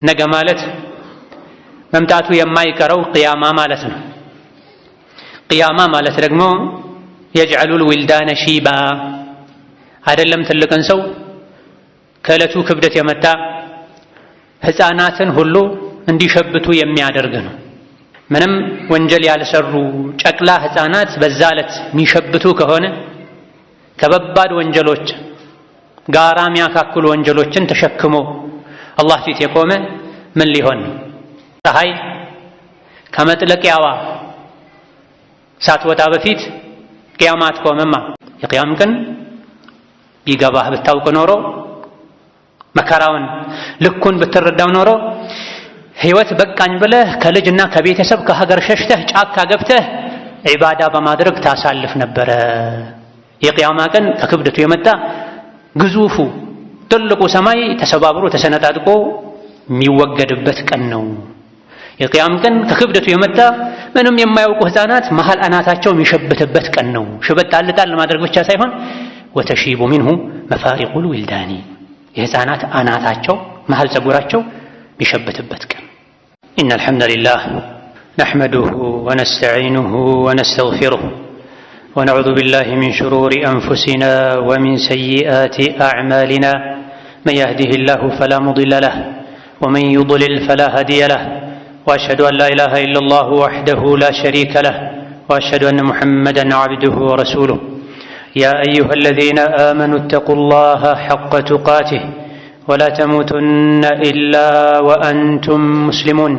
ነገ ማለት መምጣቱ የማይቀረው ቅያማ ማለት ነው። ቅያማ ማለት ደግሞ የጅዐሉል ዊልዳነ ሺባ አይደለም ትልቅን ሰው ከዕለቱ ክብደት የመጣ ሕፃናትን ሁሉ እንዲሸብቱ የሚያደርግ ነው። ምንም ወንጀል ያልሰሩ ጨቅላ ሕፃናት በዛ ዕለት የሚሸብቱ ከሆነ ከበባድ ወንጀሎች ጋራ የሚያካክሉ ወንጀሎችን ተሸክሞ አላህ ፊት የቆመ ምን ሊሆን ነው? ፀሐይ ከመጥለቂያዋ ሳትወጣ በፊት ቅያማ አትቆምማ። የቅያም ቀን ቢገባህ ብታውቅ ኖሮ መከራውን ልኩን ብትረዳው ኖሮ ህይወት በቃኝ ብለህ ከልጅና ከቤተሰብ ከሀገር ሸሽተህ ጫካ ገብተህ ዒባዳ በማድረግ ታሳልፍ ነበረ። የቅያማ ቀን ከክብደቱ የመጣ ግዙፉ ትልቁ ሰማይ ተሰባብሮ ተሰነጣጥቆ የሚወገድበት ቀን ነው። የቅያም ቀን ከክብደቱ የመጣ ምንም የማያውቁ ሕፃናት መሃል አናታቸው የሚሸብትበት ቀን ነው። ሽበት ጣል ማድረግ ብቻ ሳይሆን ወተሺቡ ሚንሁ መፋሪቁል ዊልዳኒ የሕፃናት አናታቸው መሃል ፀጉራቸው የሚሸብትበት ቀን። ኢነል ሐምደሊላህ ነሕመዱሁ ወነስተዒኑሁ ወነስተግፊሩሁ ونعوذ بالله من شرور أنفسنا ومن سيئات أعمالنا من يهده الله فلا مضل له ومن يضلل فلا هادي له وأشهد أن لا إله إلا الله وحده لا شريك له وأشهد أن محمدا عبده ورسوله يا أيها الذين آمنوا اتقوا الله حق تقاته ولا تموتن إلا وأنتم مسلمون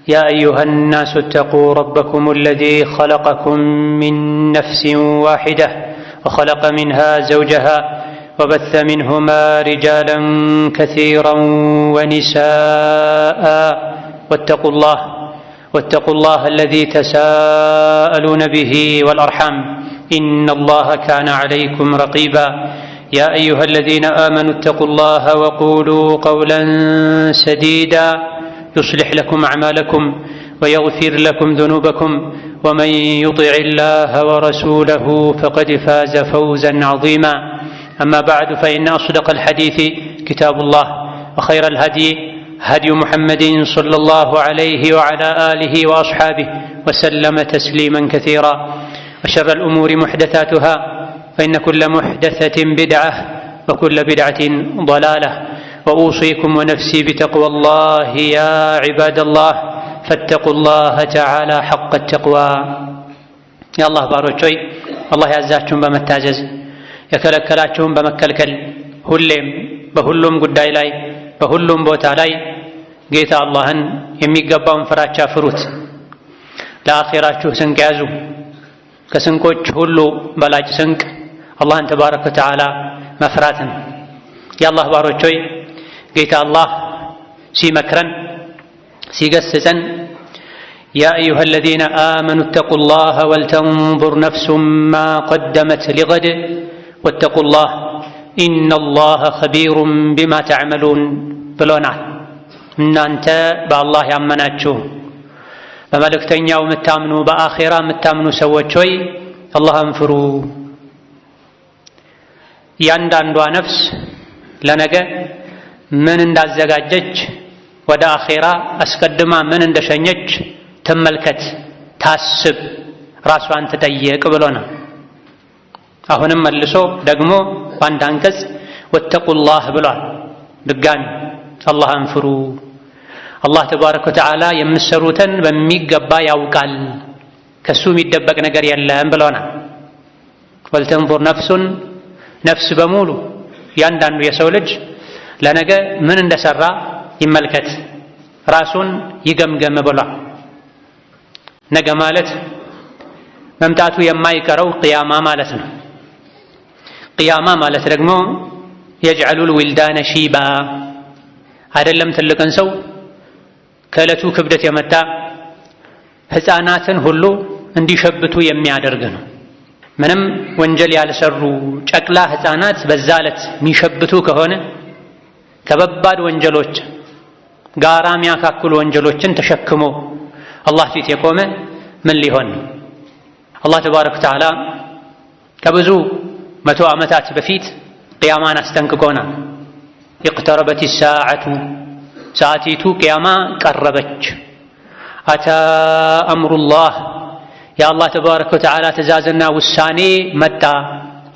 يا أيها الناس اتقوا ربكم الذي خلقكم من نفس واحدة وخلق منها زوجها وبث منهما رجالا كثيرا ونساء واتقوا الله الذي تساءلون به والأرحام إن الله كان عليكم رقيبا يا أيها الذين آمنوا اتقوا الله وقولوا قولا سديدا يصلح لكم أعمالكم ويغفر لكم ذنوبكم ومن يطع الله ورسوله فقد فاز فوزا عظيما أما بعد فإن أصدق الحديث كتاب الله وخير الهدي هدي محمد صلى الله عليه وعلى آله وأصحابه وسلم تسليما كثيرا وشر الأمور محدثاتها فإن كل محدثة بدعة وكل بدعة ضلالة وأوصيكم ونفسي بتقوى الله يا عباد الله فاتقوا الله تعالى حق التقوى يا الله باروچوي الله ያዛችሁን በመታዘዝ የከለከላችሁን በመከልከል ሁሌም በሁሉም ጉዳይ ላይ በሁሉም ቦታ ላይ ጌታ አላህን የሚገባውን ፍራቻ ፍሩት። ለአኺራችሁ ስንቅ ያዙ። ከስንቆች ሁሉ በላጭ ስንቅ አላህን ተባረከ ወተዓላ መፍራትን። የአላህ ባሮች ሆይ ጌታ አላህ ሲመክረን ሲገስጸን ያ አዩሃ አለዚነ አመኑ እተቁላህ ወልተንዙር ነፍሱም ማ ቀደመት ሊገድ ወተቁላህ ኢነላህ ኸቢሩን ቢማ ተዕመሉን ብሎናል። እናንተ በአላህ ያመናችሁ በመልእክተኛው የምታምኑ በአኼራ የምታምኑ ሰዎች ሆይ አላህን ፍሩ። እያንዳንዷ ነፍስ ለነገ ምን እንዳዘጋጀች ወደ አኼራ አስቀድማ ምን እንደሸኘች ትመልከት፣ ታስብ፣ ራሷን ትጠይቅ ብሎናል። አሁንም መልሶ ደግሞ በአንድ አንቀጽ ወተቁላህ ብሏል። ድጋሚ አላህን ፍሩ። አላህ ተባረከ ወተዓላ የምትሰሩትን በሚገባ ያውቃል፣ ከሱ የሚደበቅ ነገር የለም ብሎናል። ወልተንዙር ነፍሱን ነፍስ በሙሉ ያንዳንዱ የሰው ልጅ ለነገ ምን እንደሰራ ይመልከት፣ ራሱን ይገምገም ብሏል። ነገ ማለት መምጣቱ የማይቀረው ቅያማ ማለት ነው። ቅያማ ማለት ደግሞ የጅዐሉል ዊልዳነ ሺባ አይደለም ትልቅን ሰው ከዕለቱ ክብደት የመጣ ሕፃናትን ሁሉ እንዲሸብቱ የሚያደርግ ነው። ምንም ወንጀል ያልሰሩ ጨቅላ ሕፃናት በዛ ዕለት የሚሸብቱ ከሆነ ከበባድ ወንጀሎች ጋራ የሚያካክሉ ወንጀሎችን ተሸክሞ አላህ ፊት የቆመ ምን ሊሆን ነው? አላህ ተባረከ ወተዓላ ከብዙ መቶ ዓመታት በፊት ቅያማን አስጠንቅቆናል። ኢቅተረበት ሳዓቱ ሰዓቲቱ ቅያማ ቀረበች። አታ አምሩላህ የአላህ ተባረከ ወተዓላ ትእዛዝና ውሳኔ መጣ።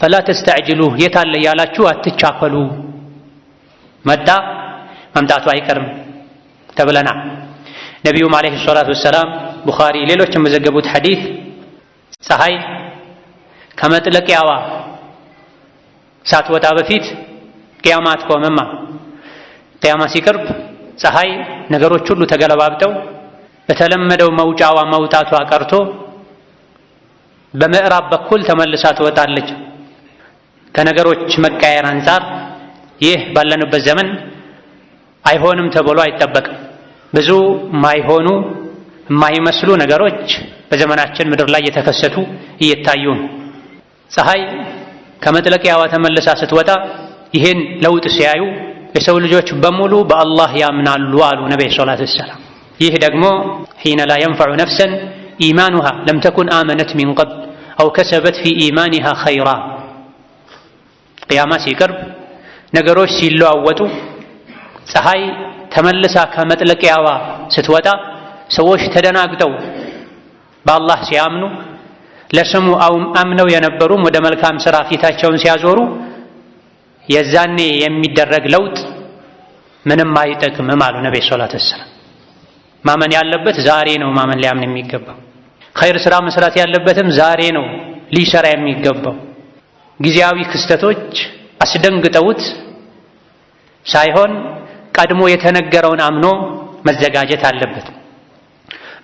ፈላ ተስተዕጅሉህ የታለ ያላችሁ አትቻኮሉ። መጣ መምጣቱ አይቀርም ተብለናል። ነቢዩም ዓለይሂ ሰላቱ ወሰላም ቡኻሪ ሌሎችም በዘገቡት ሐዲስ ፀሐይ ከመጥለቂያዋ ሳትወጣ በፊት ቅያማ አትቆምማ። ቅያማ ሲቀርብ ፀሐይ ነገሮች ሁሉ ተገለባብጠው በተለመደው መውጫዋ መውጣቷ ቀርቶ በምዕራብ በኩል ተመልሳ ትወጣለች። ከነገሮች መቃየር አንፃር ይህ ባለንበት ዘመን አይሆንም ተብሎ አይጠበቅም። ብዙ ማይሆኑ የማይመስሉ ነገሮች በዘመናችን ምድር ላይ እየተከሰቱ እየታዩ ነው። ፀሐይ ከመጥለቂያዋ ተመልሳ ስትወጣ ይህን ለውጥ ሲያዩ የሰው ልጆች በሙሉ በአላህ ያምናሉ አሉ ነብዩ ሰለላሁ ዐለይሂ ወሰለም። ይህ ደግሞ ሒነ ላ የንፈዑ ነፍሰን ኢማኑሃ ለም ተኩን አመነት ሚን ቀብል አው ከሰበት ፊ ኢማኒሃ ኸይራ። ቅያማ ሲቀርብ ነገሮች ሲለዋወጡ ፀሐይ ተመልሳ ከመጥለቂያዋ ስትወጣ ሰዎች ተደናግጠው በአላህ ሲያምኑ ለስሙ አምነው የነበሩም ወደ መልካም ሥራ ፊታቸውን ሲያዞሩ የዛኔ የሚደረግ ለውጥ ምንም አይጠቅምም አሉ ነብዩ ሰለላሁ ዐለይሂ ወሰለም። ማመን ያለበት ዛሬ ነው ማመን ሊያምን የሚገባው። ኸይር ሥራ መስራት ያለበትም ዛሬ ነው ሊሰራ የሚገባው። ጊዜያዊ ክስተቶች አስደንግጠውት ሳይሆን ቀድሞ የተነገረውን አምኖ መዘጋጀት አለበት።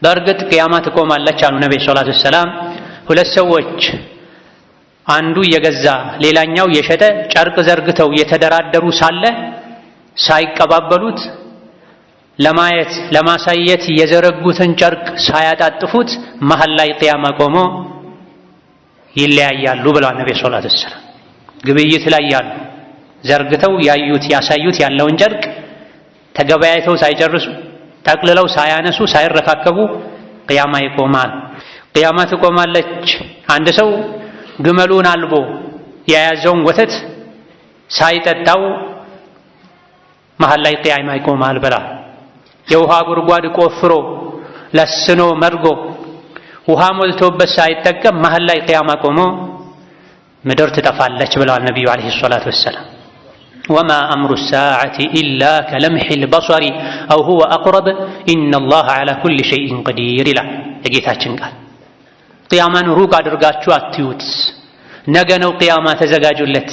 በእርግጥ ቅያማ ትቆማለች አሉ ነብዩ ሰለላሁ ዐለይሂ ወሰለም። ሁለት ሰዎች አንዱ እየገዛ ሌላኛው የሸጠ ጨርቅ ዘርግተው የተደራደሩ ሳለ ሳይቀባበሉት ለማየት ለማሳየት የዘረጉትን ጨርቅ ሳያጣጥፉት መሃል ላይ ቅያማ ቆሞ ይለያያሉ ብለዋል ነብዩ ሰለላሁ ዐለይሂ ወሰለም። ግብይት ላይ ያሉ ዘርግተው ያዩት ያሳዩት ያለውን ጨርቅ ተገበያይተው ሳይጨርሱ ጠቅልለው ሳያነሱ ሳይረካከቡ ቅያማ ይቆማል። ቅያማ ትቆማለች። አንድ ሰው ግመሉን አልቦ የያዘውን ወተት ሳይጠጣው መሃል ላይ ቅያማ ይቆማል ብላ የውሃ ጉድጓድ ቆፍሮ ለስኖ መርጎ ውሃ ሞልቶበት ሳይጠቀም መሃል ላይ ቅያማ ቆሞ ምድር ትጠፋለች ብለዋል ነቢዩ ዓለይሂ ሰላቱ ወሰላም። ወማ አምሩ ሳዓቲ ኢላ ከለምሒል በሰሪ አው ሁወ አቅረብ ኢነላሃ ዓላ ኩሊ ሸይኢን ቀዲር ይላል የጌታችን ቃል። ቅያማን ሩቅ አድርጋችሁ አትዩት። ነገ ነው ቅያማ፣ ተዘጋጁለት።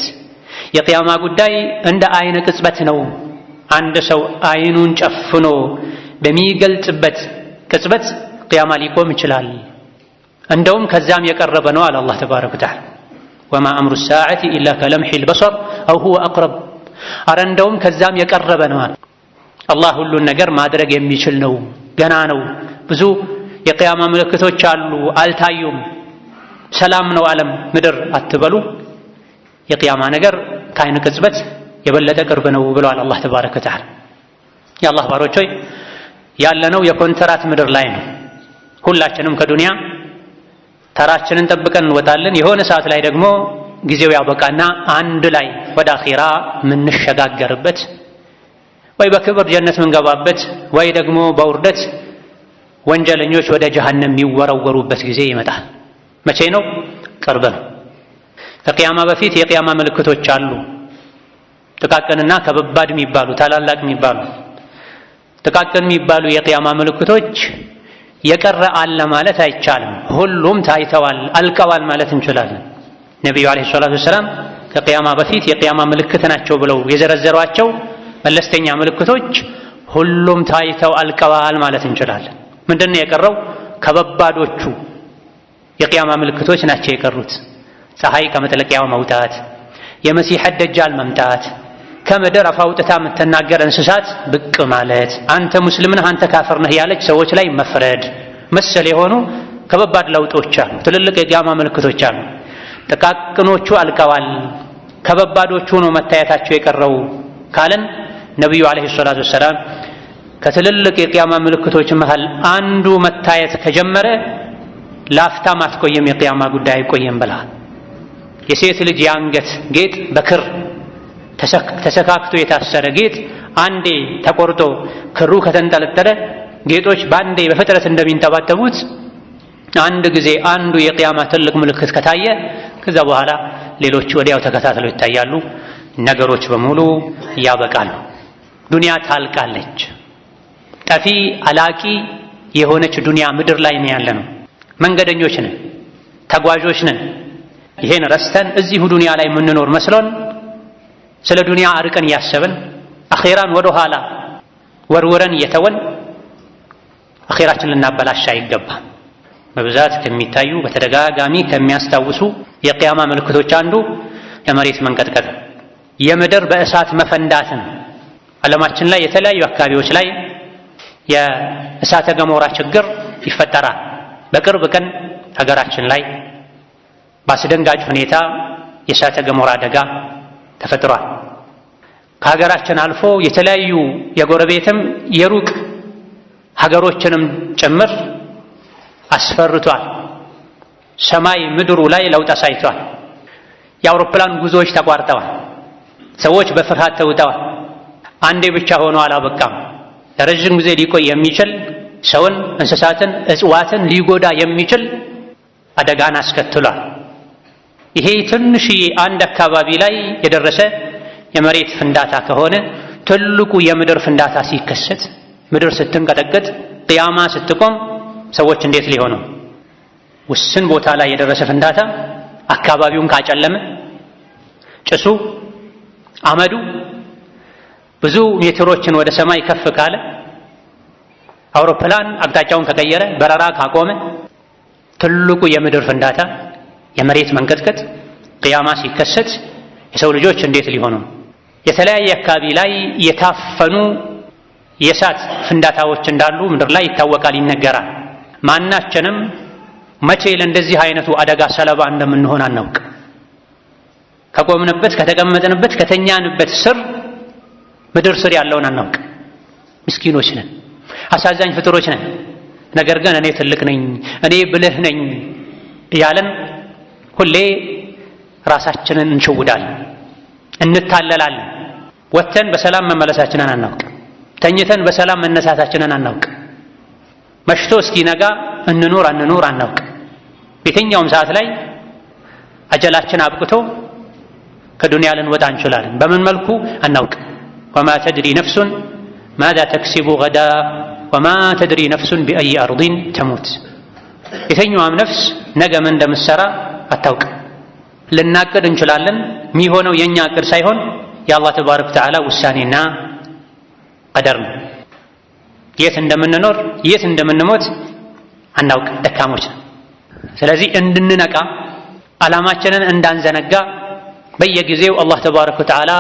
የቅያማ ጉዳይ እንደ አይነ ቅጽበት ነው። አንድ ሰው አይኑን ጨፍኖ በሚገልጽበት ቅጽበት ቅያማ ሊቆም ይችላል። እንደውም ከዛም የቀረበ ነው አለ አላህ ተባረከ ወተዓላ። ወማ አምሩ ሳዓቲ ኢላ ከለምሒል በሰር አው ሁወ አቅረብ። አረ እንደውም ከዛም የቀረበ ነው አለ አላህ። ሁሉን ነገር ማድረግ የሚችል ነው፣ ገና ነው። ብዙ የቅያማ ምልክቶች አሉ፣ አልታዩም። ሰላም ነው ዓለም ምድር አትበሉ። የቅያማ ነገር ከአይን ቅጽበት የበለጠ ቅርብ ነው ብለዋል አላህ ተባረከ ወተዓላ። የአላህ ባሮች ሆይ ያለነው የኮንትራት ምድር ላይ ነው። ሁላችንም ከዱንያ ተራችንን ጠብቀን እንወጣለን። የሆነ ሰዓት ላይ ደግሞ ጊዜው ያበቃና አንድ ላይ ወደ አኺራ ምንሸጋገርበት ወይ በክብር ጀነት ምንገባበት ወይ ደግሞ በውርደት ወንጀለኞች ወደ ጀሃነም የሚወረወሩበት ጊዜ ይመጣል። መቼ ነው? ቅርብ ነው። ከቅያማ በፊት የቅያማ ምልክቶች አሉ። ጥቃቅንና ከበባድ የሚባሉ ታላላቅ የሚባሉ ጥቃቅን የሚባሉ የቅያማ ምልክቶች የቀረ አለ ማለት አይቻልም። ሁሉም ታይተዋል፣ አልቀዋል ማለት እንችላለን። ነቢዩ ዓለይሂ ሰላቱ ወሰላም ከቅያማ በፊት የቅያማ ምልክት ናቸው ብለው የዘረዘሯቸው መለስተኛ ምልክቶች ሁሉም ታይተው አልቀዋል ማለት እንችላለን። ምንድን ነው የቀረው? ከበባዶቹ የቅያማ ምልክቶች ናቸው የቀሩት። ፀሐይ ከመጥለቂያው መውጣት፣ የመሲሕ ደጃል መምጣት፣ ከምድር አፍ አውጥታ የምትናገር እንስሳት ብቅ ማለት፣ አንተ ሙስሊም ነህ አንተ ካፍር ነህ ያለች ሰዎች ላይ መፍረድ መሰል የሆኑ ከበባድ ለውጦች አሉ። ትልልቅ የቅያማ ምልክቶች አሉ። ጥቃቅኖቹ አልቀዋል፣ ከበባዶቹ ነው መታየታቸው የቀረው ካለን ነቢዩ ዓለይሂ ሰላቱ ወሰላም ከትልልቅ የቅያማ ምልክቶች መሃል አንዱ መታየት ከጀመረ ላፍታም አትቆየም፣ የቅያማ ጉዳይ አይቆየም ብለዋል። የሴት ልጅ የአንገት ጌጥ በክር ተሰካክቶ የታሰረ ጌጥ አንዴ ተቆርጦ ክሩ ከተንጠለጠለ ጌጦች ባንዴ በፍጥረት እንደሚንጠባጠቡት አንድ ጊዜ አንዱ የቂያማ ትልቅ ምልክት ከታየ ከዛ በኋላ ሌሎች ወዲያው ተከታትለው ይታያሉ። ነገሮች በሙሉ ያበቃሉ። ዱንያ ታልቃለች። ጠፊ አላቂ የሆነች ዱንያ ምድር ላይ ነው ያለነው። መንገደኞች ነን፣ ተጓዦች ነን። ይሄን ረስተን እዚሁ ዱንያ ላይ የምንኖር መስሎን ስለ ዱንያ አርቀን እያሰብን አኼራን ወደ ኋላ ወርውረን እየተወን አኼራችን ልናበላሽ አይገባም። በብዛት ከሚታዩ በተደጋጋሚ ከሚያስታውሱ የቂያማ ምልክቶች አንዱ የመሬት መንቀጥቀጥ፣ የምድር በእሳት መፈንዳትን። ዓለማችን ላይ የተለያዩ አካባቢዎች ላይ የእሳተ ገሞራ ችግር ይፈጠራል። በቅርብ ቀን ሀገራችን ላይ በአስደንጋጭ ሁኔታ የእሳተ ገሞራ አደጋ ተፈጥሯል። ከሀገራችን አልፎ የተለያዩ የጎረቤትም የሩቅ ሀገሮችንም ጭምር አስፈርቷል። ሰማይ ምድሩ ላይ ለውጥ አሳይቷል። የአውሮፕላን ጉዞዎች ተቋርጠዋል። ሰዎች በፍርሃት ተውጠዋል። አንዴ ብቻ ሆኖ አላበቃም። ለረዥም ጊዜ ሊቆይ የሚችል ሰውን፣ እንስሳትን፣ እጽዋትን ሊጎዳ የሚችል አደጋን አስከትሏል። ይሄ ትንሽዬ አንድ አካባቢ ላይ የደረሰ የመሬት ፍንዳታ ከሆነ ትልቁ የምድር ፍንዳታ ሲከሰት፣ ምድር ስትንቀጠቀጥ፣ ቅያማ ስትቆም ሰዎች እንዴት ሊሆኑ? ውስን ቦታ ላይ የደረሰ ፍንዳታ አካባቢውን ካጨለመ፣ ጭሱ አመዱ ብዙ ሜትሮችን ወደ ሰማይ ከፍ ካለ፣ አውሮፕላን አቅጣጫውን ከቀየረ፣ በረራ ካቆመ፣ ትልቁ የምድር ፍንዳታ የመሬት መንቀጥቀጥ ቅያማ ሲከሰት የሰው ልጆች እንዴት ሊሆኑ? የተለያየ አካባቢ ላይ የታፈኑ የእሳት ፍንዳታዎች እንዳሉ ምድር ላይ ይታወቃል፣ ይነገራል። ማናችንም መቼ ለእንደዚህ አይነቱ አደጋ ሰለባ እንደምንሆን አናውቅ። ከቆምንበት፣ ከተቀመጥንበት፣ ከተኛንበት ስር ምድር ስር ያለውን አናውቅ። ምስኪኖች ነን፣ አሳዛኝ ፍጡሮች ነን። ነገር ግን እኔ ትልቅ ነኝ፣ እኔ ብልህ ነኝ እያለን ሁሌ ራሳችንን እንሸውዳለን፣ እንታለላለን። ወጥተን በሰላም መመለሳችንን አናውቅ። ተኝተን በሰላም መነሳታችንን አናውቅ። መሽቶ እስኪነጋ እንኑር አንኑር አናውቅ። የትኛውም ሰዓት ላይ አጀላችን አብቅቶ ከዱንያ ልንወጣ እንችላለን። በምን መልኩ አናውቅ። ወማ ተድሪ ነፍሱን ማዛ ተክሲቡ ገዳ ወማ ተድሪ ነፍሱን ቢአይ አርዲን ተሙት። የትኛውም ነፍስ ነገ ምን እንደምትሰራ አታውቅ። ልናቅድ እንችላለን። የሚሆነው የኛ እቅድ ሳይሆን የአላህ ተባረከ ወተዓላ ውሳኔና ቀደር ነው። የት እንደምንኖር የት እንደምንሞት አናውቅ፣ ደካሞች ነው። ስለዚህ እንድንነቃ ዓላማችንን እንዳንዘነጋ በየጊዜው አላህ ተባረከ ወተዓላ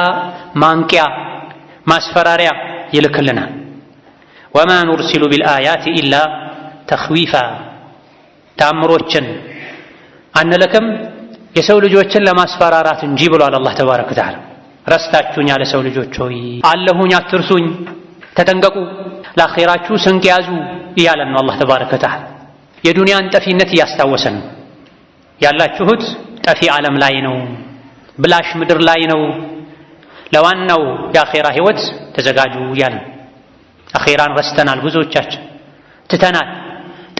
ማንቂያ ማስፈራሪያ ይልክልናል። ወማ ኑርሲሉ ቢልአያት ኢላ ተኽዊፋ፣ ተአምሮችን አንልክም የሰው ልጆችን ለማስፈራራት እንጂ ብሏል አላህ ተባረከ ወተዓላ። ረስታችሁኛል የሰው ልጆች ሆይ አለሁኝ አትርሱኝ፣ ተጠንቀቁ፣ ለአኼራችሁ ስንቅ ያዙ እያለን ነው አላህ ተባረከ ወተዓላ። የዱንያን ጠፊነት እያስታወሰን ነው። ያላችሁት ጠፊ ዓለም ላይ ነው፣ ብላሽ ምድር ላይ ነው። ለዋናው የአኼራ ህይወት ተዘጋጁ እያለን አኼራን ረስተናል። ብዙዎቻችን ትተናል።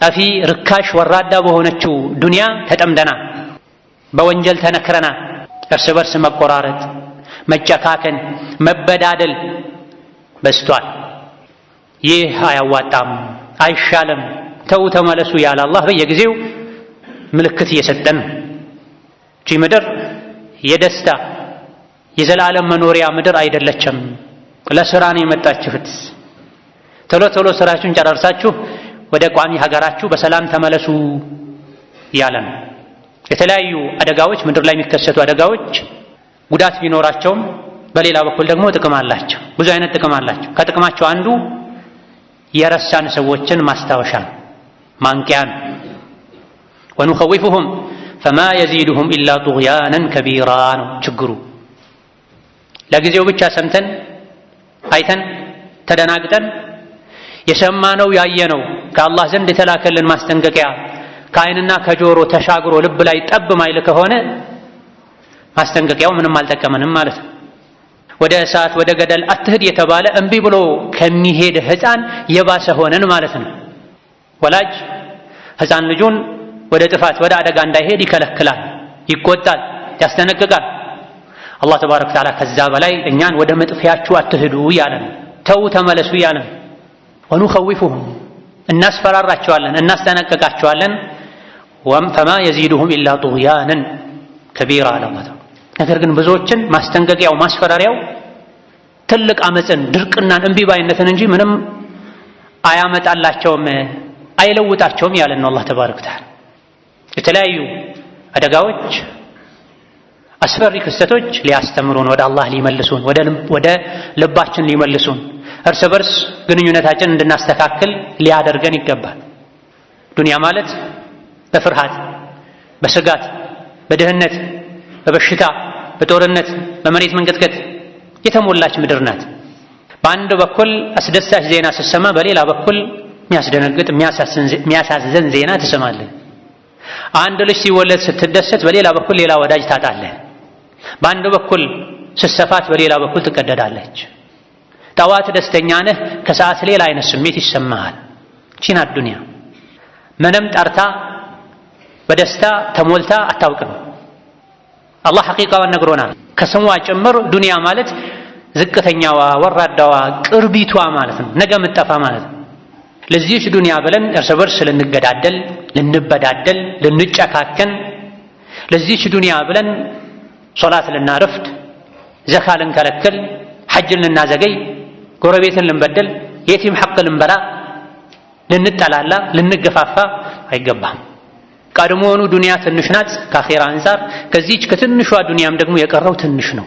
ጠፊ ርካሽ ወራዳ በሆነችው ዱንያ ተጠምደናል። በወንጀል ተነክረናል። እርስ በርስ መቆራረጥ፣ መጨካከን፣ መበዳደል በስቷል። ይህ አያዋጣም፣ አይሻልም፣ ተው ተመለሱ ያለ አላህ በየጊዜው ምልክት እየሰጠን ነው። ይህች ምድር የደስታ የዘላለም መኖሪያ ምድር አይደለችም። ለስራ ነው የመጣችሁት። ቶሎ ቶሎ ስራችሁን ጨራርሳችሁ ወደ ቋሚ ሀገራችሁ በሰላም ተመለሱ ያለ ነው። የተለያዩ አደጋዎች፣ ምድር ላይ የሚከሰቱ አደጋዎች ጉዳት ቢኖራቸውም በሌላ በኩል ደግሞ ጥቅም አላቸው። ብዙ አይነት ጥቅም አላቸው። ከጥቅማቸው አንዱ የረሳን ሰዎችን ማስታወሻ ማንቂያ ነው። ወኑኸዊፉሁም ፈማ የዚዱሁም ኢላ ጡግያነን ከቢራ ነው ችግሩ። ለጊዜው ብቻ ሰምተን አይተን ተደናግጠን የሰማነው ያየነው ከአላህ ዘንድ የተላከልን ማስጠንቀቂያ ከአይንና ከጆሮ ተሻግሮ ልብ ላይ ጠብ ማይል ከሆነ ማስጠንቀቂያው ምንም አልጠቀመንም ማለት ነው። ወደ እሳት ወደ ገደል አትሂድ የተባለ እምቢ ብሎ ከሚሄድ ሕፃን የባሰ ሆነን ማለት ነው። ወላጅ ሕፃን ልጁን ወደ ጥፋት ወደ አደጋ እንዳይሄድ ይከለክላል፣ ይቆጣል፣ ያስጠነቅቃል። አላህ ተባረከ ወተዓላ ከዛ በላይ እኛን ወደ መጥፊያችሁ አትሂዱ እያለን፣ ተው ተመለሱ እያለን፣ ወኑኸዊፉሁም እናስፈራራቸዋለን፣ እናስጠነቅቃቸዋለን። ፈማ የዚዱሁም ኢላ ጡግያነን ከቢራ አለ አላህ። ነገር ግን ብዙዎችን ማስጠንቀቂያው ማስፈራሪያው ትልቅ አመፅን፣ ድርቅናን፣ እምቢ ባይነትን እንጂ ምንም አያመጣላቸውም፣ አይለውጣቸውም ያለን ነው አላህ ተባረከ ወተዓላ። የተለያዩ አደጋዎች፣ አስፈሪ ክስተቶች ሊያስተምሩን፣ ወደ አላህ ሊመልሱን፣ ወደ ልባችን ሊመልሱን፣ እርስ በርስ ግንኙነታችን እንድናስተካክል ሊያደርገን ይገባል። ዱንያ ማለት በፍርሃት፣ በስጋት፣ በድህነት፣ በበሽታ፣ በጦርነት፣ በመሬት መንቀጥቀጥ የተሞላች ምድር ናት። በአንድ በኩል አስደሳች ዜና ስትሰማ፣ በሌላ በኩል የሚያስደነግጥ የሚያሳዝን ዜና ትሰማለህ። አንድ ልጅ ሲወለድ ስትደሰት፣ በሌላ በኩል ሌላ ወዳጅ ታጣለህ። በአንድ በኩል ስትሰፋት፣ በሌላ በኩል ትቀደዳለች። ጠዋት ደስተኛ ነህ፣ ከሰዓት ሌላ አይነት ስሜት ይሰማሃል። ይህች ናት ዱንያ። ምንም ጠርታ በደስታ ተሞልታ አታውቅም። አላህ ሐቂቃዋን ነግሮናል። ከስሟ ጭምር ዱንያ ማለት ዝቅተኛዋ፣ ወራዳዋ፣ ቅርቢቷ ማለት ነው። ነገ የምትጠፋ ማለት ነው። ለዚህች ዱንያ ብለን እርስ በርስ ልንገዳደል፣ ልንበዳደል፣ ልንጨካከን፣ ለዚህች ዱንያ ብለን ሶላት ልናረፍድ፣ ዘካ ልንከለክል፣ ሐጅን ልናዘገይ፣ ጎረቤትን ልንበድል፣ የቲም ሐቅ ልንበላ፣ ልንጠላላ፣ ልንገፋፋ አይገባም። ቀድሞውኑ ዱንያ ትንሽ ናት ከአኼራ አንፃር። ከዚህች ከትንሿ ዱንያም ደግሞ የቀረው ትንሽ ነው።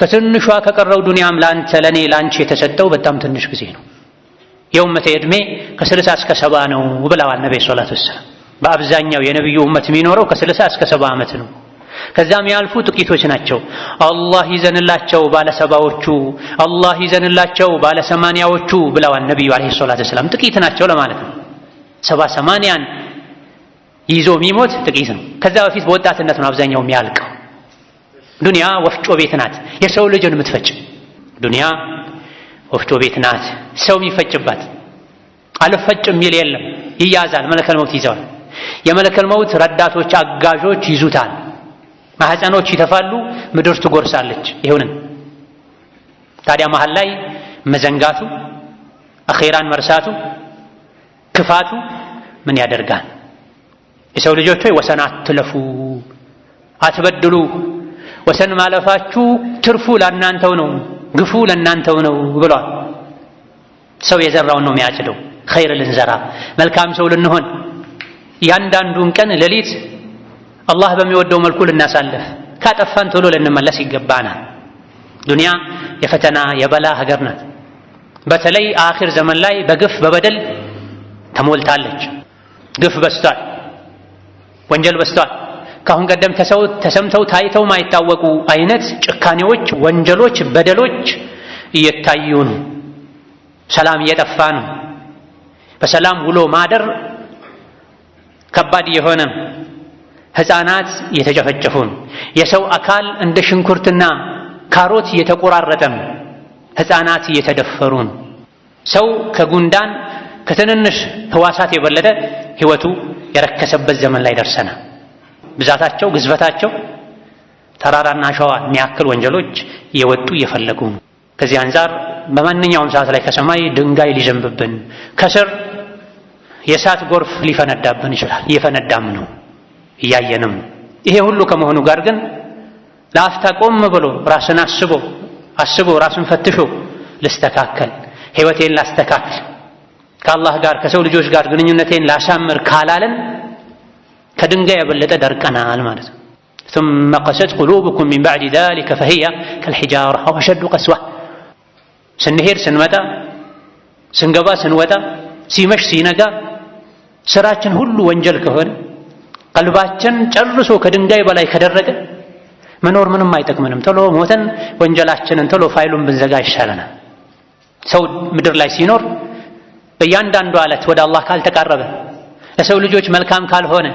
ከትንሿ ከቀረው ዱንያም ለአንተ፣ ለእኔ፣ ለአንቺ የተሰጠው በጣም ትንሽ ጊዜ ነው። የኡመቴ ዕድሜ ከ60 እስከ 70 ነው ብለዋል ነብዩ ሰለላሁ ዐለይሂ ወሰለም። በአብዛኛው የነብዩ ኡመት የሚኖረው ከ60 እስከ 70 ዓመት ነው። ከዛም ያልፉ ጥቂቶች ናቸው። አላህ ይዘንላቸው ባለ 70ዎቹ፣ አላህ ይዘንላቸው ባለ 80ዎቹ ብለዋል ነብዩ ዐለይሂ ሰላቱ ወሰላም። ጥቂት ናቸው ለማለት ነው። 70 80ን ይዞ የሚሞት ጥቂት ነው። ከዛ በፊት በወጣትነት ነው አብዛኛው የሚያልቀው። ዱንያ ወፍጮ ቤት ናት፣ የሰው ልጅን የምትፈጭ ዱንያ ወፍጮ ቤት ናት፣ ሰው የሚፈጭባት። አልፈጭም የሚል የለም፣ ይያዛል። መለከል መውት ይዘዋል። የመለከል መውት ረዳቶች፣ አጋዦች ይዙታል። ማህፀኖች ይተፋሉ፣ ምድር ትጎርሳለች። ይሁንን ታዲያ መሃል ላይ መዘንጋቱ፣ አኼራን መርሳቱ፣ ክፋቱ ምን ያደርጋል? የሰው ልጆች ሆይ ወሰን አትለፉ፣ አትበድሉ። ወሰን ማለፋችሁ ትርፉ ለእናንተው ነው፣ ግፉ ለእናንተው ነው ብሏል። ሰው የዘራውን ነው የሚያጭደው። ኸይር ልንዘራ፣ መልካም ሰው ልንሆን፣ ያንዳንዱን ቀን ሌሊት አላህ በሚወደው መልኩ ልናሳልፍ፣ ካጠፋን ቶሎ ልንመለስ ይገባናል። ዱንያ የፈተና የበላ ሀገር ናት። በተለይ አኺር ዘመን ላይ በግፍ በበደል ተሞልታለች። ግፍ በስቷል፣ ወንጀል በስቷል። ከአሁን ቀደም ተሰምተው ታይተው ማይታወቁ አይነት ጭካኔዎች፣ ወንጀሎች፣ በደሎች እየታዩ ነው። ሰላም እየጠፋ ነው። በሰላም ውሎ ማደር ከባድ የሆነ ሕፃናት እየተጨፈጨፉ ነው። የሰው አካል እንደ ሽንኩርትና ካሮት እየተቆራረጠ ነው። ሕፃናት እየተደፈሩ ነው። ሰው ከጉንዳን ከትንንሽ ህዋሳት የበለጠ ህይወቱ የረከሰበት ዘመን ላይ ደርሰናል። ብዛታቸው፣ ግዝፈታቸው ተራራና አሸዋ የሚያክል ወንጀሎች እየወጡ እየፈለጉ ነው። ከዚህ አንፃር በማንኛውም ሰዓት ላይ ከሰማይ ድንጋይ ሊዘንብብን፣ ከስር የእሳት ጎርፍ ሊፈነዳብን ይችላል። እየፈነዳም ነው፣ እያየንም። ይሄ ሁሉ ከመሆኑ ጋር ግን ለአፍታ ቆም ብሎ ራስን አስቦ ራስን ፈትሾ ልስተካከል፣ ህይወቴን ላስተካክል፣ ከአላህ ጋር ከሰው ልጆች ጋር ግንኙነቴን ላሳምር ካላለን ከድንጋይ የበለጠ ደርቀናል ማለት ነው። ثم قست قلوبكم من بعد ذلك فهي كالحجارة أو أشد قسوة። ስንሄድ ስንመጣ፣ ስንገባ ስንወጣ፣ ሲመሽ ሲነጋ ስራችን ሁሉ ወንጀል ከሆነ ቀልባችን ጨርሶ ከድንጋይ በላይ ከደረቀ መኖር ምንም አይጠቅምንም። ቶሎ ሞተን ወንጀላችንን ቶሎ ፋይሉን ብንዘጋ ይሻለናል። ሰው ምድር ላይ ሲኖር በእያንዳንዱ ዕለት ወደ አላህ ካልተቃረበ፣ ለሰው ልጆች መልካም ካልሆነ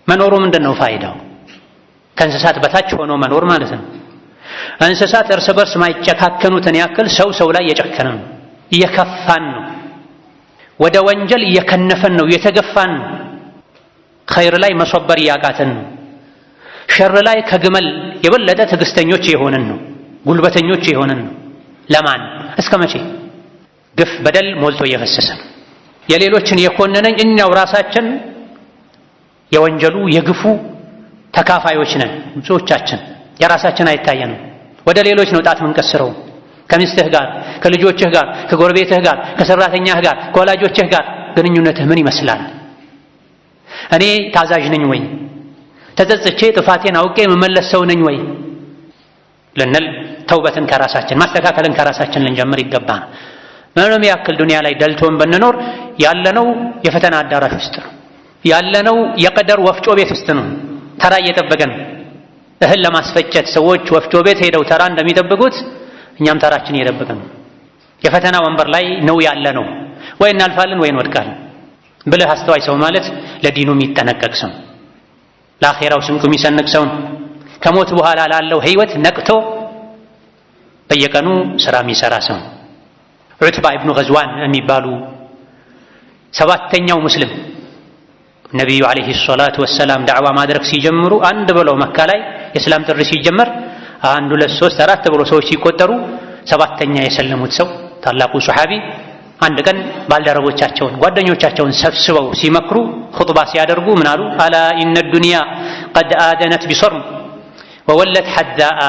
መኖሩ ምንድን ነው ፋይዳው? ከእንስሳት በታች ሆኖ መኖር ማለት ነው። እንስሳት እርስ በርስ ማይጨካከኑትን ያክል ሰው ላይ የጨከነ ነው፣ እየከፋን ነው፣ ወደ ወንጀል እየከነፈን ነው፣ እየተገፋን ነው። ኸይር ላይ መሶበር እያቃተን ነው። ሸር ላይ ከግመል የበለጠ ትዕግስተኞች የሆንን ነው፣ ጉልበተኞች የሆንን ነው። ለማን እስከ መቼ? ግፍ በደል ሞልቶ እየፈሰሰ ነው። የሌሎችን የኮነነኝ እኛው ራሳችን የወንጀሉ የግፉ ተካፋዮች ነን። ብዙዎቻችን የራሳችን አይታየንም። ወደ ሌሎች ነው ጣት ምንቀስረው። ከሚስትህ ጋር፣ ከልጆችህ ጋር፣ ከጎረቤትህ ጋር፣ ከሰራተኛህ ጋር፣ ከወላጆችህ ጋር ግንኙነትህ ምን ይመስላል? እኔ ታዛዥ ነኝ ወይ? ተጸጽቼ ጥፋቴን አውቄ የምመለስ ሰው ነኝ ወይ ልንል ተውበትን ከራሳችን ማስተካከልን ከራሳችን ልንጀምር ይገባል። ምንም ያክል ዱንያ ላይ ደልቶን ብንኖር ያለነው የፈተና አዳራሽ ውስጥ ነው። ያለነው የቀደር ወፍጮ ቤት ውስጥ ነው። ተራ እየጠበቀን እህል ለማስፈጨት ሰዎች ወፍጮ ቤት ሄደው ተራ እንደሚጠብቁት እኛም ተራችን እየጠበቅን ነው። የፈተና ወንበር ላይ ነው ያለነው። ወይ እናልፋለን ወይ እንወድቃለን። ብልህ አስተዋይ ሰው ማለት ለዲኑ የሚጠነቀቅ ሰው፣ ለአኼራው ስንቁ የሚሰንቅ ሰው፣ ከሞት በኋላ ላለው ህይወት ነቅቶ በየቀኑ ስራ የሚሰራ ሰው። ዑትባ ኢብኑ ገዝዋን የሚባሉ ሰባተኛው ሙስሊም ነቢዩ ዓለይሂ ሰላቱ ወሰላም ዳዕዋ ማድረግ ሲጀምሩ አንድ ብለው መካ ላይ የእስላም ጥሪ ሲጀመር 1 2 3 4 ብለው ሰዎች ሲቆጠሩ ሰባተኛ የሰለሙት ሰው ታላቁ ሱሐቢ አንድ ቀን ባልደረቦቻቸውን ጓደኞቻቸውን ሰብስበው ሲመክሩ ኹጥባ ሲያደርጉ ምን አሉ? አላ ኢነ ዱንያ ቀድ አደነት ቢሰርም ወወለት ሐዳአ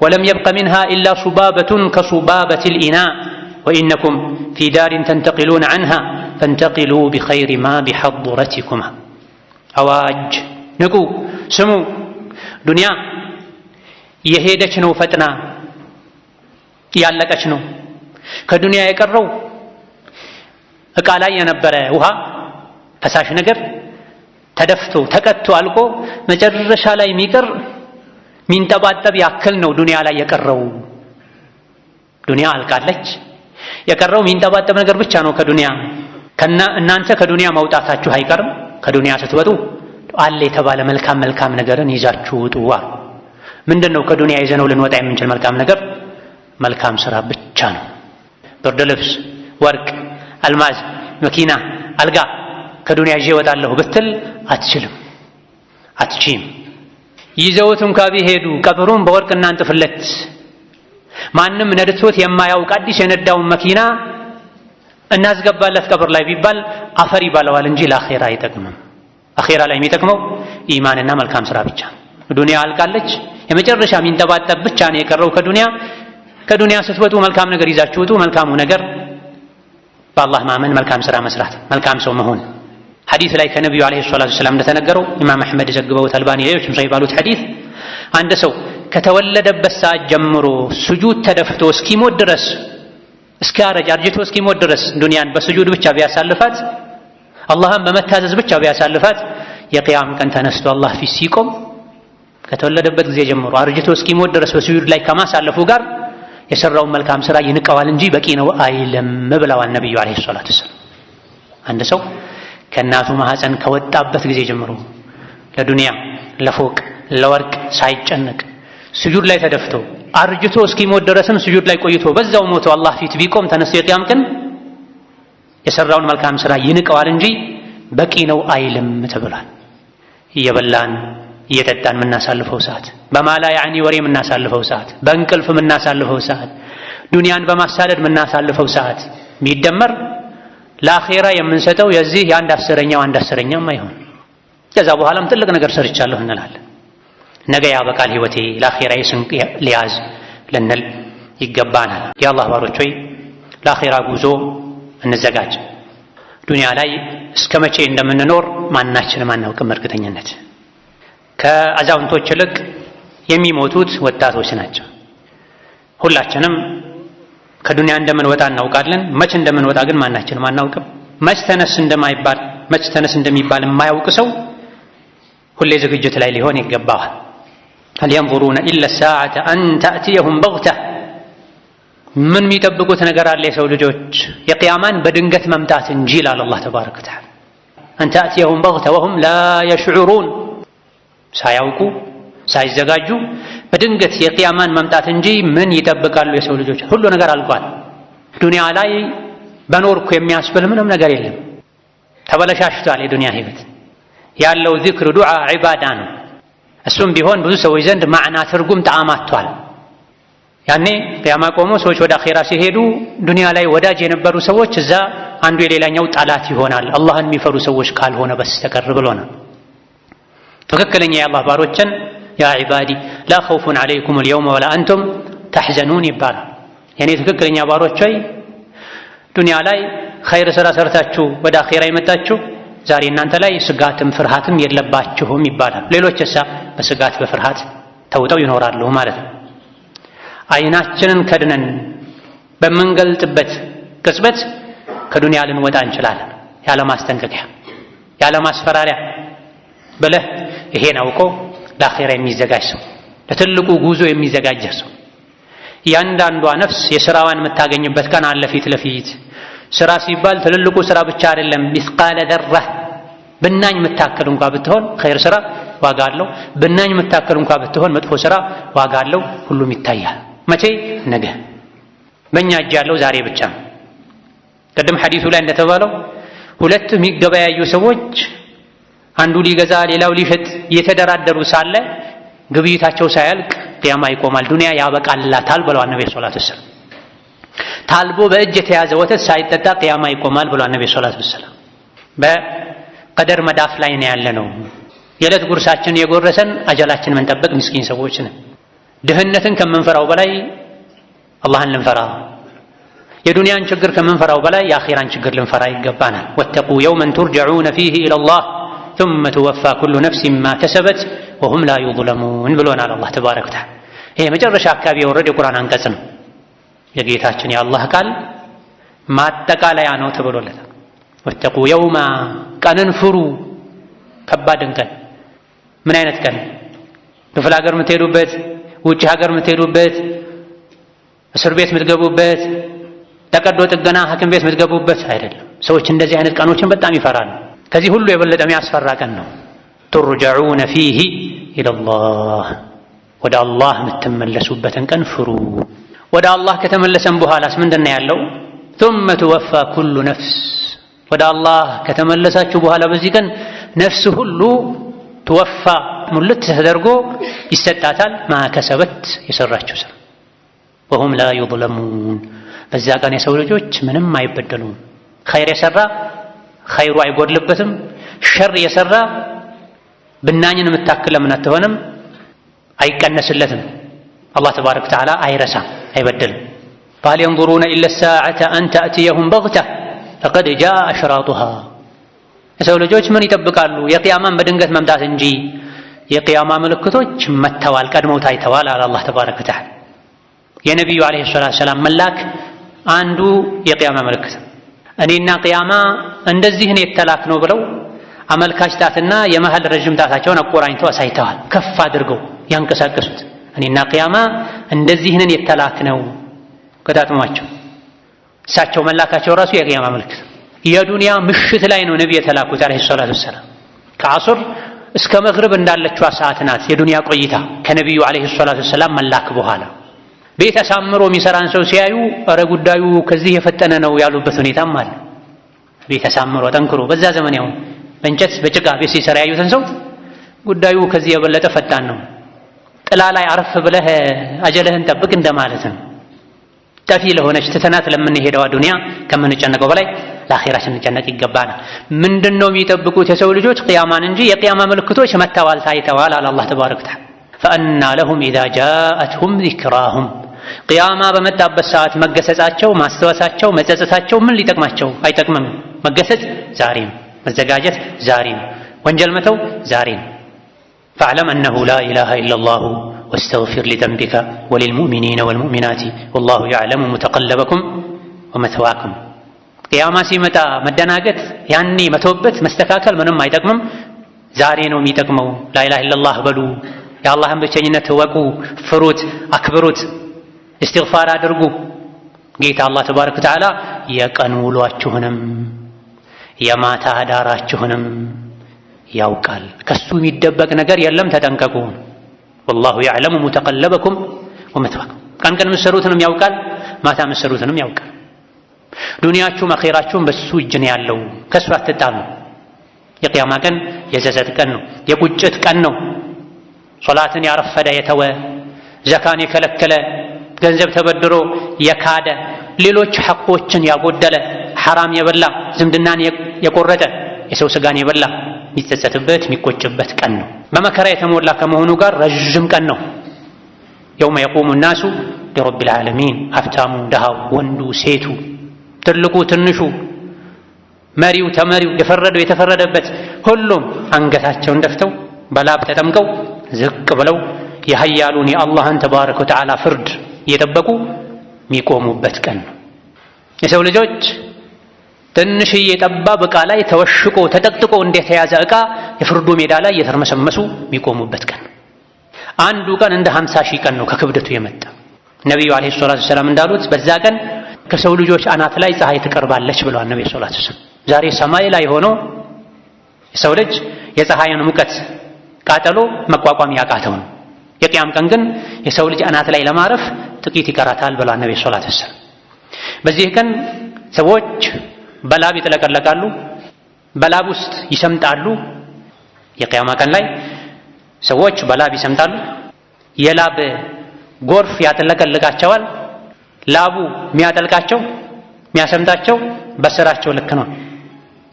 ወለም የብቀ ሚንሃ ኢላ ሱባበቱን ከሱባበት ልኢናእ ወኢነኩም ፊ ዳሪን ተንተቂሉን ዐንሃ ፈንተቂሉ ቢኸይሪ ማ ቢሐضረቲኩማ። አዋጅ ንቁ፣ ስሙ። ዱንያ የሄደች ነው፣ ፈጥና ያለቀች ነው። ከዱንያ የቀረው ዕቃ ላይ የነበረ ውሃ ፈሳሽ ነገር ተደፍቶ ተቀጥቶ አልቆ መጨረሻ ላይ የሚቀር ሚንጠባጠብ ያክል ነው ዱንያ ላይ የቀረው። ዱንያ አልቃለች። የቀረው ሚንጠባጠብ ነገር ብቻ ነው ከዱንያ። እናንተ ከዱንያ መውጣታችሁ አይቀርም። ከዱንያ ስትወጡ አለ የተባለ መልካም ነገርን ይዛችሁ ውጡ። ምንድነው ከዱንያ ይዘነው ልንወጣ የምንችል መልካም ነገር? መልካም ስራ ብቻ ነው። ብርድ ልብስ፣ ወርቅ፣ አልማዝ፣ መኪና፣ አልጋ ከዱንያ ይዤ እወጣለሁ ብትል አትችልም፣ አትችይም። ይዘውት እንኳ ቢሄዱ ቀብሩን በወርቅ እናንጥፍለት፣ ማንም ነድቶት የማያውቅ አዲስ የነዳውን መኪና እናስገባለት ቀብር ላይ ቢባል አፈር ይባለዋል እንጂ ለአኼራ አይጠቅምም። አኼራ ላይ የሚጠቅመው ኢማንና መልካም ስራ ብቻ። ዱንያ አልቃለች። የመጨረሻ የሚንጠባጠብ ብቻ ነው የቀረው ከዱንያ። ከዱንያ ስትወጡ መልካም ነገር ይዛችሁ ውጡ። መልካሙ ነገር በአላህ ማመን፣ መልካም ስራ መስራት፣ መልካም ሰው መሆን። ሐዲስ ላይ ከነቢዩ ዓለይሂ ሰላቱ ወሰላም እንደተነገረው ኢማም አሕመድ ዘግበውት፣ አልባኒ ሌሎችም ሰው ባሉት ሐዲስ አንድ ሰው ከተወለደበት ሰዓት ጀምሮ ስጁድ ተደፍቶ እስኪሞት ድረስ እስኪያረጅ አርጅቶ እስኪሞት ድረስ ዱንያን በስጁድ ብቻ ቢያሳልፋት፣ አላህን በመታዘዝ ብቻ ቢያሳልፋት የቂያም ቀን ተነስቶ አላህ ፊት ሲቆም ከተወለደበት ጊዜ ጀምሮ አርጅቶ እስኪሞት ድረስ በስጁድ ላይ ከማሳለፉ ጋር የሰራውን መልካም ስራ ይንቀዋል እንጂ በቂ ነው አይልም ብለዋል ነብዩ አለይሂ ሰላቱ ወሰላም። አንድ ሰው ከእናቱ ማህፀን ከወጣበት ጊዜ ጀምሮ ለዱንያ ለፎቅ ለወርቅ ሳይጨነቅ ስጁድ ላይ ተደፍቶ አርጅቶ እስኪሞት ድረስም ስጁድ ላይ ቆይቶ በዛው ሞቶ አላህ ፊት ቢቆም ተነስቶ የቂያም ቀን የሰራውን መልካም ስራ ይንቀዋል እንጂ በቂ ነው አይልም ተብሏል። እየበላን እየጠጣን የምናሳልፈው ሰዓት፣ በማላ ያዕኒ ወሬ የምናሳልፈው ሰዓት፣ በእንቅልፍ የምናሳልፈው ሰዓት፣ ዱንያን በማሳደድ የምናሳልፈው ሰዓት ቢደመር ለአኼራ የምንሰጠው የዚህ የአንድ አስረኛም አይሆን። ከዛ በኋላም ትልቅ ነገር ሰርቻለሁ እንላለን። ነገ ያበቃል ህይወቴ ለአኼራዬ ስንቅ ሊያዝ ልንል ይገባናል። የአላህ ባሮች ሆይ ለአኼራ ጉዞ እንዘጋጅ። ዱንያ ላይ እስከ መቼ እንደምንኖር ማናችንም አናውቅም። እርግጠኝነት ከአዛውንቶች ይልቅ የሚሞቱት ወጣቶች ናቸው። ሁላችንም ከዱንያ እንደምንወጣ እናውቃለን። መች እንደምንወጣ ግን ማናችንም አናውቅም። መች ተነስ እንደሚባል የማያውቅ ሰው ሁሌ ዝግጅት ላይ ሊሆን ይገባዋል። هل ينظرون إلا الساعة أن تأتيهم بغتة ምን የሚጠብቁት ነገር አለ የሰው ልጆች? የቂያማን በድንገት መምጣት እንጂ ይላል አላህ ተባረከ ወተዓላ። أن تأتيهم بغتة وهم لا يشعرون ሳያውቁ ሳይዘጋጁ በድንገት የቂያማን መምጣት እንጂ ምን ይጠብቃሉ የሰው ልጆች? ሁሉ ነገር አልቋል። ዱንያ ላይ በኖርኩ የሚያስብል ምንም ነገር የለም። ተበለሻሽቷል የዱንያ ህይወት። ያለው ዚክር፣ ዱዓ፣ ዒባዳ ነው። እሱም ቢሆን ብዙ ሰዎች ዘንድ ማዕና፣ ትርጉም፣ ጣዕም አጥቷል። ያኔ ቂያማ ቆሞ ሰዎች ወደ አኼራ ሲሄዱ ዱንያ ላይ ወዳጅ የነበሩ ሰዎች እዛ አንዱ የሌላኛው ጠላት ይሆናል፣ አላህን የሚፈሩ ሰዎች ካልሆነ በስተቀር ብሎናል። ትክክለኛ የአላህ ባሮችን ያ ዒባዲ ላ ኸውፉን ዐለይኩም አልየውመ ወላ አንቱም ተሕዘኑን ይባላል። የኔ ትክክለኛ ባሮች ሆይ ዱንያ ላይ ኸይር ሥራ ሰርታችሁ ወደ አኼራ የመጣችሁ ዛሬ እናንተ ላይ ስጋትም ፍርሃትም የለባችሁም ይባላል። ሌሎች እሳ በስጋት በፍርሃት ተውጠው ይኖራሉ ማለት ነው። አይናችንን ከድነን በምንገልጥበት ቅጽበት ከዱንያ ልንወጣ እንችላለን። ያለ ማስጠንቀቂያ ያለ ማስፈራሪያ ብለህ ይሄን አውቆ ለአኼራ የሚዘጋጅ ሰው፣ ለትልቁ ጉዞ የሚዘጋጅ ሰው። እያንዳንዷ ነፍስ የሥራዋን የምታገኝበት ቀን አለ ፊት ለፊት። ሥራ ሲባል ትልልቁ ሥራ ብቻ አይደለም። ሚስቃለ ዘራ ብናኝ የምታክል እንኳ ብትሆን ኸይር ሥራ ዋጋ አለው። ብናኝ የምታክል እንኳ ብትሆን መጥፎ ሥራ ዋጋ አለው። ሁሉም ይታያል። መቼ? ነገ። በእኛ እጅ ያለው ዛሬ ብቻ ነው። ቅድም ሐዲሱ ላይ እንደተባለው ሁለት የሚገበያዩ ሰዎች አንዱ ሊገዛ ሌላው ሊሸጥ እየተደራደሩ ሳለ ግብይታቸው ሳያልቅ ቂያማ ይቆማል፣ ዱንያ ያበቃላታል ብለዋል ነብዩ ሰለላሁ ዐለይሂ ወሰለም። ታልቦ በእጅ የተያዘ ወተት ሳይጠጣ ቂያማ ይቆማል ብለዋል ነብዩ ሰለላሁ ዐለይሂ ወሰለም። በቀደር መዳፍ ላይ ነው ያለነው። የዕለት ጉርሳችን የጎረሰን አጀላችን ምንጠብቅ ምስኪን ሰዎች ነን። ድህነትን ከምንፈራው በላይ አላህን ልንፈራ፣ የዱንያን ችግር ከምንፈራው በላይ የአኺራን ችግር ልንፈራ ይገባናል። ወተቁ የውመን ቱርጀዑነ ፊህ ኢለላህ ثم توفى كل نفس ما كسبت وهم لا يظلمون ብሎናል አላህ ተባረከ ወተዓላ። ይሄ መጨረሻ አካባቢ የወረደ የቁርአን አንቀጽ ነው። የጌታችን የአላህ ቃል ማጠቃለያ ነው ተብሎለታል። ወተቁ የውማ ቀንን ፍሩ፣ ከባድን ቀን። ምን አይነት ቀን? ክፍለ ሀገር የምትሄዱበት፣ ውጭ ሀገር የምትሄዱበት፣ እስር ቤት የምትገቡበት፣ ተቀዶ ጥገና ሐኪም ቤት የምትገቡበት አይደለም። ሰዎች እንደዚህ አይነት ቀኖችን በጣም ይፈራሉ። ከዚህ ሁሉ የበለጠ የሚያስፈራ ቀን ነው። ቱርጀዑነ ፊህ ኢለላህ፣ ወደ አላህ የምትመለሱበትን ቀን ፍሩ። ወደ አላህ ከተመለሰን በኋላስ ምንድን ነው ያለው? ثم توفى كل نفس፣ ወደ አላህ ከተመለሳችሁ በኋላ በዚህ ቀን ነፍስ ሁሉ ትወፋ ሙልት ተደርጎ ይሰጣታል። ማከሰበት የሰራችው ስራ። ወሁም ላ ዩظለሙን፣ በዛ ቀን የሰው ልጆች ምንም አይበደሉም። ኸይር የሰራ ኸይሩ አይጎድልበትም። ሸር የሰራ ብናኝን የምታክል ለምን አትሆንም? አይቀነስለትም። አላህ ተባረከ ወተዓላ አይረሳም፣ አይበደልም። فهل ينظرون إلا الساعة أن تأتيهم بغتة فقد جاء أشراطها። የሰው ልጆች ምን ይጠብቃሉ? የቂያማን በድንገት መምጣት እንጂ የቂያማ ምልክቶች መተዋል፣ ቀድመው ታይተዋል አለ አላህ ተባረከ ወተዓላ። የነቢዩ ዓለይሂ ሰላቱ ወሰላም መላክ አንዱ የቂያማ ምልክት። እኔና ቂያማ እንደዚህ ነው የተላክነው ብለው አመልካች ጣትና የመሃል ረጅም ጣታቸውን አቆራኝተው አሳይተዋል። ከፍ አድርገው ያንቀሳቀሱት እኔና ቂያማ እንደዚህ ነን የተላክነው ከታጥሟቸው። እሳቸው መላካቸው ራሱ የቂያማ ምልክት። የዱንያ ምሽት ላይ ነው ነብይ የተላኩት አለይሂ ሰላቱ ወሰላም። ከዐሱር እስከ መግሪብ እንዳለችው ሰዓት ናት የዱንያ ቆይታ ከነብዩ አለይሂ ሰላቱ ወሰላም መላክ በኋላ። ቤት አሳምሮ የሚሰራን ሰው ሲያዩ እረ ጉዳዩ ከዚህ የፈጠነ ነው ያሉበት ሁኔታም አለ። ቤት አሳምሮ ጠንክሮ በዛ ዘመን ያው በእንጨት በጭቃ ቤት ሲሰራ ያዩትን ሰው ጉዳዩ ከዚህ የበለጠ ፈጣን ነው፣ ጥላ ላይ አረፍ ብለህ አጀልህን ጠብቅ እንደማለት ነው። ጠፊ ለሆነች ትተናት ለምንሄደው ዱንያ ከምንጨነቀው በላይ ለአኺራችን እንጨነቅ ይገባናል። ምንድነው የሚጠብቁት የሰው ልጆች? ቂያማን እንጂ የቂያማ ምልክቶች መተዋል፣ ታይተዋል አለ አላህ ተባረከ ወተዓላ። ፈአና ለሁም ኢዛ ጃአትሁም ዚክራሁም፣ ቂያማ በመጣበት ሰዓት መገሰጻቸው፣ ማስታወሳቸው፣ መጸጸታቸው ምን ሊጠቅማቸው? አይጠቅምም። መገሰጽ ዛሬ ነው፣ መዘጋጀት ዛሬ ነው፣ ወንጀል መተው ዛሬ ነው። ፈዕለም አነሁ ላ ኢላሃ ኢለላሁ ወስተግፊር ሊዘንቢከ ወሊልሙእሚኒነ ወልሙእሚናት ወላሁ ያዕለሙ ሙተቀለበኩም ወመተዋኩም። ቂያማ ሲመጣ መደናገጥ፣ ያኔ መተውበት መስተካከል ምንም አይጠቅምም። ዛሬ ነው የሚጠቅመው። ላኢላሃ ኢለላህ በሉ፣ የአላህን ብቸኝነት እወቁ፣ ፍሩት፣ አክብሩት፣ እስትግፋር አድርጉ። ጌታ አላህ ተባረከ ወተዓላ የቀን ውሏችሁንም የማታ አዳራችሁንም ያውቃል። ከሱ የሚደበቅ ነገር የለም፣ ተጠንቀቁ። ወላሁ የዕለሙ ሙተቀለበኩም ወመትዋኩም። ቀን ቀን የምትሰሩትንም ያውቃል፣ ማታ የምትሰሩትንም ያውቃል። ዱንያችሁም አኼራችሁም በሱ እጅ ነው ያለው። ከሱ አትጣሉ። የቂያማ ቀን የዘዘት ቀን ነው፣ የቁጭት ቀን ነው። ሶላትን ያረፈደ የተወ፣ ዘካን የከለከለ፣ ገንዘብ ተበድሮ የካደ፣ ሌሎች ሐቆችን ያጎደለ፣ ሐራም የበላ፣ ዝምድናን የቆረጠ፣ የሰው ስጋን የበላ የሚጸጸትበት የሚቆጭበት ቀን ነው። በመከራ የተሞላ ከመሆኑ ጋር ረዥም ቀን ነው። የውመ የቁሙ ናሱ ሊረቢል ዓለሚን። ሀብታሙ፣ ድሃው፣ ወንዱ፣ ሴቱ፣ ትልቁ፣ ትንሹ፣ መሪው፣ ተመሪው፣ የፈረደው፣ የተፈረደበት ሁሉም አንገታቸውን ደፍተው በላብ ተጠምቀው ዝቅ ብለው የሀያሉን የአላህን ተባረከ ወተዓላ ፍርድ እየጠበቁ የሚቆሙበት ቀን ነው። የሰው ልጆች ትንሽዬ ጠባብ ዕቃ ላይ ተወሽቆ ተጠቅጥቆ እንደተያዘ ዕቃ የፍርዱ ሜዳ ላይ እየተርመሰመሱ የሚቆሙበት ቀን ነው። አንዱ ቀን እንደ 50 ሺህ ቀን ነው ከክብደቱ የመጣ። ነቢዩ ዓለይሂ ሰላቱ ወሰላም እንዳሉት በዛ ቀን ከሰው ልጆች አናት ላይ ፀሐይ ትቀርባለች ብለዋል ነቢዩ ሰለላሁ ዐለይሂ ወሰለም። ዛሬ ሰማይ ላይ ሆኖ የሰው ልጅ የፀሐይን ሙቀት ቃጠሎ መቋቋም ያቃተው ነው። የቂያም ቀን ግን የሰው ልጅ አናት ላይ ለማረፍ ጥቂት ይቀራታል ብለዋል ነቢዩ ሰለላሁ ዐለይሂ ወሰለም። በዚህ ቀን ሰዎች በላብ ይጥለቀለቃሉ፣ በላብ ውስጥ ይሰምጣሉ። የቂያማ ቀን ላይ ሰዎች በላብ ይሰምጣሉ። የላብ ጎርፍ ያጥለቀልቃቸዋል። ላቡ የሚያጠልቃቸው የሚያሰምጣቸው በስራቸው ልክ ነው።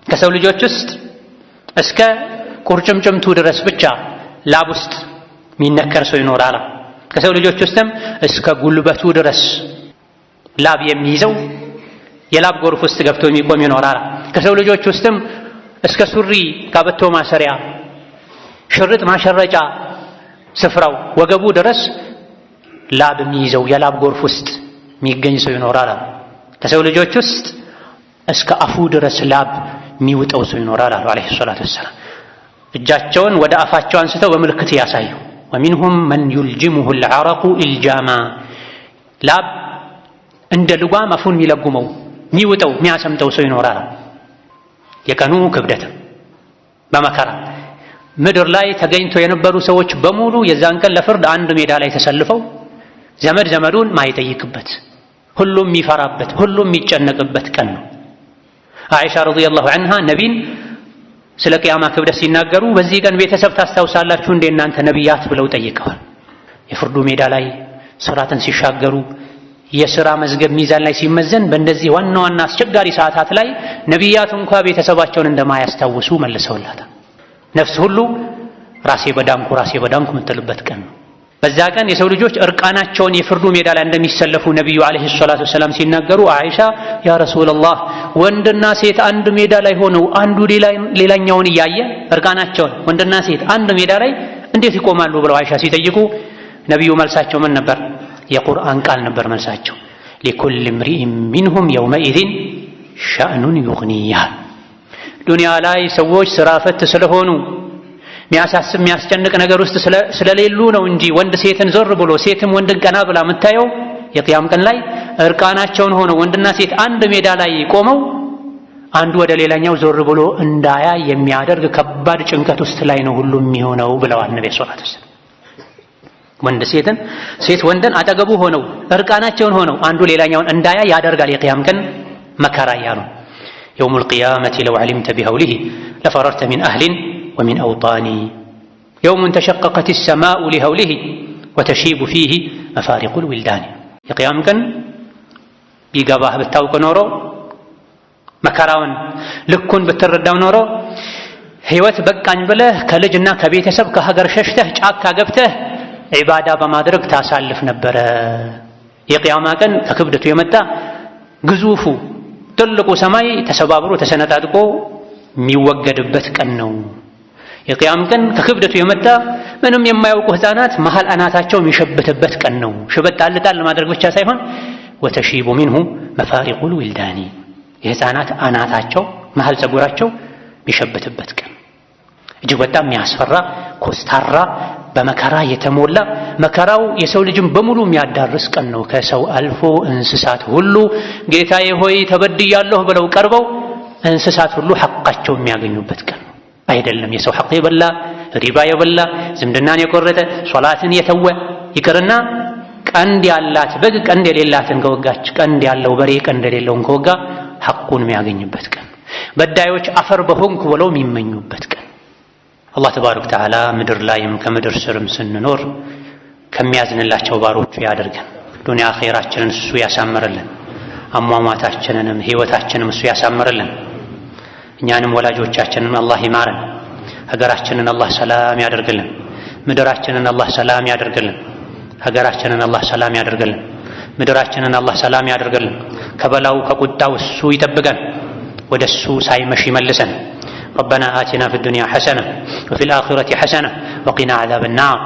ከሰው ልጆች ውስጥ እስከ ቁርጭምጭምቱ ድረስ ብቻ ላብ ውስጥ የሚነከር ሰው ይኖራል። ከሰው ልጆች ውስጥም እስከ ጉልበቱ ድረስ ላብ የሚይዘው የላብ ጎርፍ ውስጥ ገብቶ የሚቆም ይኖራል። ከሰው ልጆች ውስጥም እስከ ሱሪ ካበቶ ማሰሪያ ሽርጥ ማሸረጫ ስፍራው ወገቡ ድረስ ላብ የሚይዘው የላብ ጎርፍ ውስጥ የሚገኝ ሰው ይኖራል። ከሰው ልጆች ውስጥ እስከ አፉ ድረስ ላብ የሚውጠው ሰው ይኖራል አሉ አለይሂ ሰላቱ ወሰላም። እጃቸውን ወደ አፋቸው አንስተው በምልክት ያሳዩ። ወሚንሁም መን ዩልጅሙሁ አልዐረቁ ኢልጃማ፣ ላብ እንደ ልጓም አፉን የሚለጉመው የሚውጠው የሚያሰምጠው ሰው ይኖራል። የቀኑ ክብደት በመከራ ምድር ላይ ተገኝቶ የነበሩ ሰዎች በሙሉ የዛን ቀን ለፍርድ አንድ ሜዳ ላይ ተሰልፈው ዘመድ ዘመዱን ማይጠይቅበት፣ ሁሉም የሚፈራበት፣ ሁሉም የሚጨነቅበት ቀን ነው። አይሻ ረዲየላሁ ዐንሃ ነቢን ስለ ቂያማ ክብደት ሲናገሩ በዚህ ቀን ቤተሰብ ታስታውሳላችሁ እንደ እናንተ ነቢያት ብለው ጠይቀዋል። የፍርዱ ሜዳ ላይ ሥራትን ሲሻገሩ የሥራ መዝገብ ሚዛን ላይ ሲመዘን በእንደዚህ ዋና ዋና አስቸጋሪ ሰዓታት ላይ ነቢያት እንኳ ቤተሰባቸውን እንደማያስታውሱ መልሰውላታል። ነፍስ ሁሉ ራሴ በዳንኩ የምትልበት ቀን ነው። በዛ ቀን የሰው ልጆች እርቃናቸውን የፍርዱ ሜዳ ላይ እንደሚሰለፉ ነቢዩ ዓለይሂ ሰላቱ ወሰላም ሲናገሩ አይሻ ያ ረሱላላህ ወንድና ሴት አንድ ሜዳ ላይ ሆነው አንዱ ሌላኛውን እያየ እርቃናቸውን ወንድና ሴት አንድ ሜዳ ላይ እንዴት ይቆማሉ ብለው አይሻ ሲጠይቁ ነቢዩ መልሳቸው ምን ነበር? የቁርአን ቃል ነበር መልሳቸው። ሊኩል እምሪኢን ሚንሁም የውመኢዚን ሸእኑን ዩግኒህ። ዱንያ ላይ ሰዎች ስራ ፈት ስለሆኑ የሚያሳስብ የሚያስጨንቅ ነገር ውስጥ ስለሌሉ ነው እንጂ ወንድ ሴትን ዞር ብሎ ሴትም ወንድን ቀና ብላ የምታየው የቂያም ቀን ላይ እርቃናቸውን ሆነው ወንድና ሴት አንድ ሜዳ ላይ ቆመው አንዱ ወደ ሌላኛው ዞር ብሎ እንዳያ የሚያደርግ ከባድ ጭንቀት ውስጥ ላይ ነው ሁሉ የሚሆነው ብለዋል ነብዩ ሰለላሁ ዐለይሂ ወሰለም። ወንድ ሴትን ሴት ወንድን አጠገቡ ሆነው እርቃናቸውን ሆነው አንዱ ሌላኛውን እንዳያ ያደርጋል የቂያም ቀን መከራ ያሉ የውሙል ቂያመቲ ለው ዐሊምተ ቢሀውሊሂ ለፈረርተ ሚን አህሊን ወሚን አውጣኒ የውሙን ተሸቀቀት ሰማኡ ሊሀውሊሂ ወተሺቡ ፊሂ መፋሪቁል ዊልዳኒ። የቂያም ቀን ቢገባህ ብታውቅ ኖሮ መከራውን ልኩን ብትረዳው ኖሮ ሕይወት በቃኝ ብለህ ከልጅና ከቤተሰብ ከሀገር ሸሽተህ ጫካ ገብተህ ዒባዳ በማድረግ ታሳልፍ ነበረ። የቂያማ ቀን ከክብደቱ የመጣ ግዙፉ ትልቁ ሰማይ ተሰባብሮ ተሰነጣጥቆ የሚወገድበት ቀን ነው። የቂያም ቀን ከክብደቱ የመጣ ምንም የማያውቁ ሕፃናት መሃል አናታቸው የሚሸብትበት ቀን ነው። ሽበት ጣል ማድረግ ብቻ ሳይሆን ወተሺቡ ሚንሁ መፋሪቁል ዊልዳኒ የሕፃናት አናታቸው መሃል ፀጉራቸው የሚሸብትበት ቀን እጅግ በጣም የሚያስፈራ ኮስታራ በመከራ የተሞላ መከራው የሰው ልጅም በሙሉ የሚያዳርስ ቀን ነው። ከሰው አልፎ እንስሳት ሁሉ ጌታዬ ሆይ ተበድያለሁ ብለው ቀርበው እንስሳት ሁሉ ሐቃቸው የሚያገኙበት ቀን ነው። አይደለም የሰው ሐቅ የበላ ሪባ የበላ ዝምድናን የቆረጠ ሶላትን የተወ ይቅርና ቀንድ ያላት በግ ቀንድ የሌላትን ከወጋች ቀንድ ያለው በሬ ቀንድ የሌለውን ከወጋ ሐቁን የሚያገኝበት ቀን፣ በዳዮች አፈር በሆንኩ ብለው የሚመኙበት ቀን። አላህ ተባረከ ወተዓላ ምድር ላይም ከምድር ስርም ስንኖር ከሚያዝንላቸው ባሮቹ ያደርገን። ዱንያ ኸይራችንን እሱ ያሳምርልን፣ አሟሟታችንንም ህይወታችንም እሱ ያሳምርልን። እኛንም ወላጆቻችንን አላህ ይማረን። ሀገራችንን አላህ ሰላም ያደርግልን። ምድራችንን አላህ ሰላም ያደርግልን። ሀገራችንን አላህ ሰላም ያደርግልን። ምድራችንን አላህ ሰላም ያደርግልን። ከበላው ከቁጣው እሱ ይጠብቀን፣ ወደ እሱ ሳይመሽ ይመልሰን። ربنا آتنا في الدنيا حسنة وفي الآخرة حسنة وقنا عذاب النار